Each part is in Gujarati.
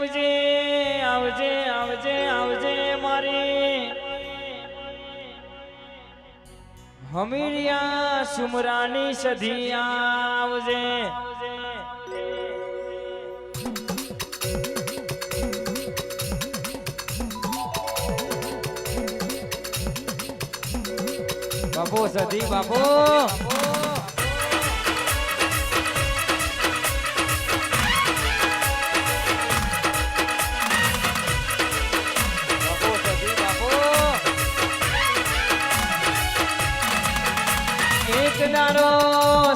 આવજે આવજે આવજે આવજે મારી હમીરિયા સુમરાની સધી આવજે બાપુ સધી બાપુ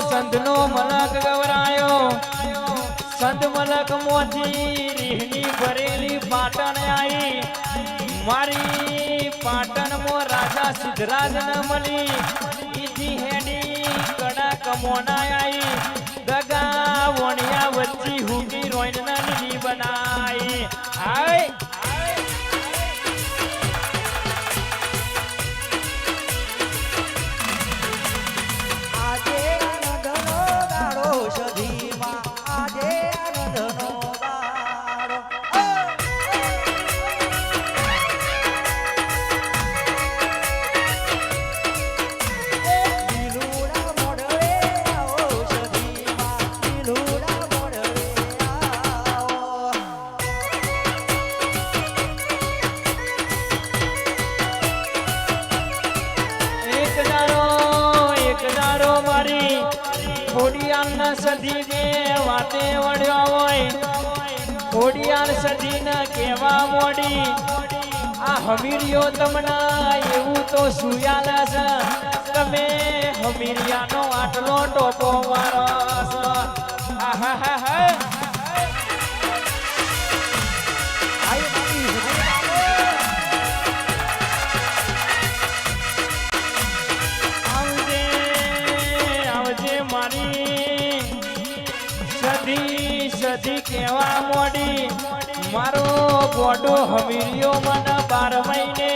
સંતનો મલક ગવરાયો સંત મલક મોથી રીહની ભરેલી પાટણ આવી મારી પાટણ મો રાજા સિદ્ધરાજ ન મળી ઈથી હેડી કડા કમોના આવી દગા વણિયા વચ્ચી હુકી રોઈન ની બનાઈ આય સધી ને વાતે વળ્યો હોય ખોડિયાર સધી ને કેવા મોડી આ હમીરિયો તમને એવું તો સુયાલ છે તમે હમીરિયાનો આટલો ટોપો મારો આહા હા હા સધી કેવા મોડી મારો ગોડો હમીરિયો મને 12 મહિને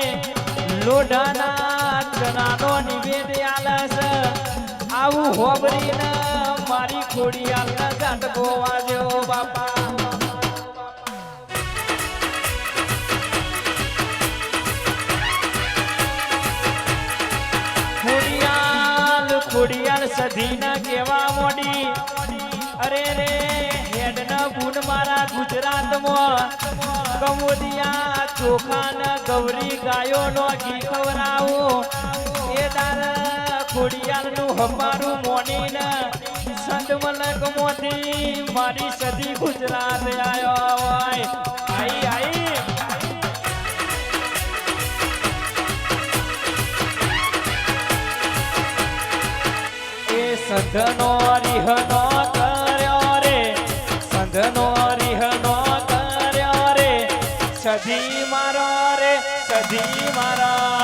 લોઢાના ચણાનો નિવેદ આલસ આવું હોબરીને મારી ખોડિયાલના ઝાટકો વાજ્યો બાપા ખોડિયાલ સધીના કેવા મોડી અરે રે ગુણ મારા ગુજરાતમાં કમોદિયા ચોખા ગૌરી ગાયો નો ઘી ખવરાવો એ તારા ખોડિયાલ નું હમારું મોની સંત મલક મોથી મારી સધી ગુજરાત આયો હોય આઈ આઈ એ સંતનો રીહનો સંધનો રીહનો કર્યો રે સધી મારો રે સધી મારા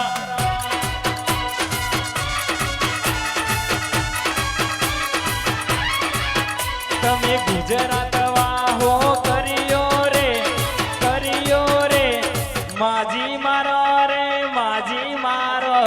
તમે ગુજરાત વાહો કર્યો રે માજી મારો રે માજી મારો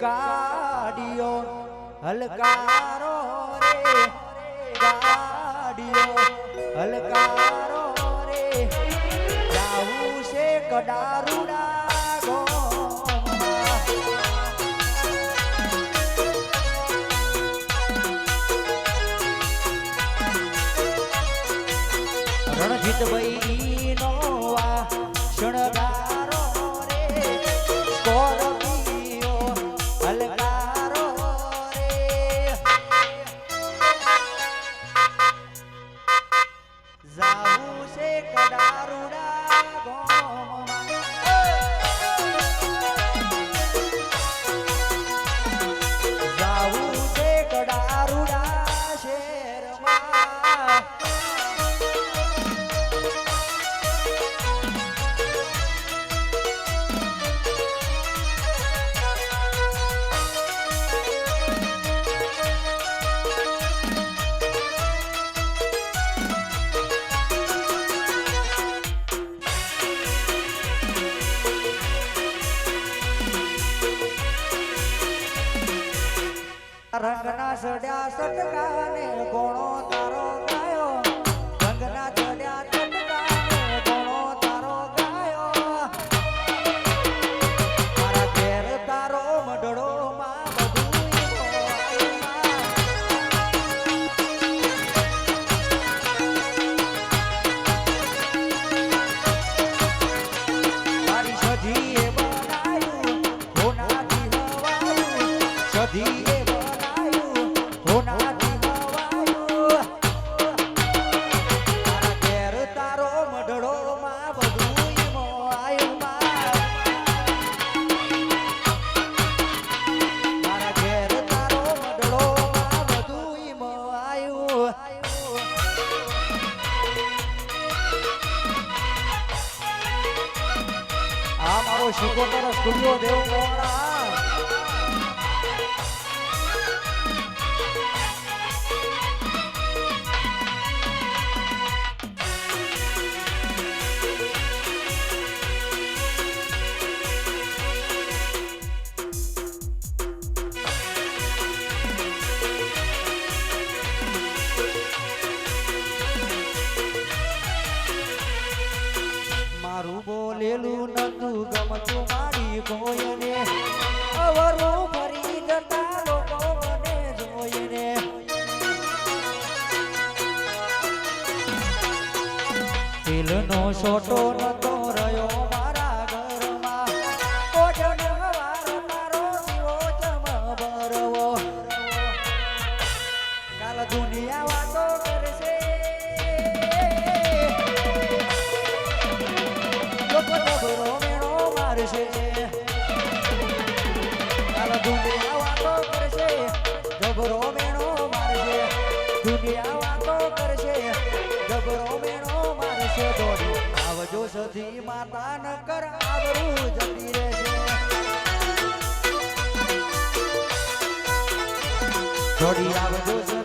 ગાડીઓ હલકારો રે ગાડીઓ હલકારો રે જાવું છે કડારુડા ગોમાં રણજીત ભાઈ નો શણગારો રે સ્કોર્પિયો હલકારો રે જાવું છે કડારુડા ગોમમાં જાવું છે કડારુડા શહેરમાં રંગના સડ્યા સટકાને કોણો તારો ગાયો રંગના ચડ્યા સટકાને કોણો તારો ગાયો મારા ઘેર તારો મઢડો માં બધું મારી સજીએ બનાયું હોનાથી હવાયું સજીએ શિકોતર સ્ટુડિયો દેવગોડા મારું બોલેલું નતું ગમતું મારી કોઈને અવરું ફરી જતા લોકો મને જોઈને દિલનો છોટો નતો રહ્યો મારા ઘરમાં કોઠણ હવાર તારો શિવો ચમબરવો કાલ દુનિયા વાતો કરશે લોકો જબરો મેળો મારશે કાલ દુનિયા વાતો કરશે જબરો મેળો મારશે દુનિયા વાતો કરશે જબરો મેળો મારશે દોડી આવજો સધી માતા ન કર આવરું જતી રહેશે દોડી આવજો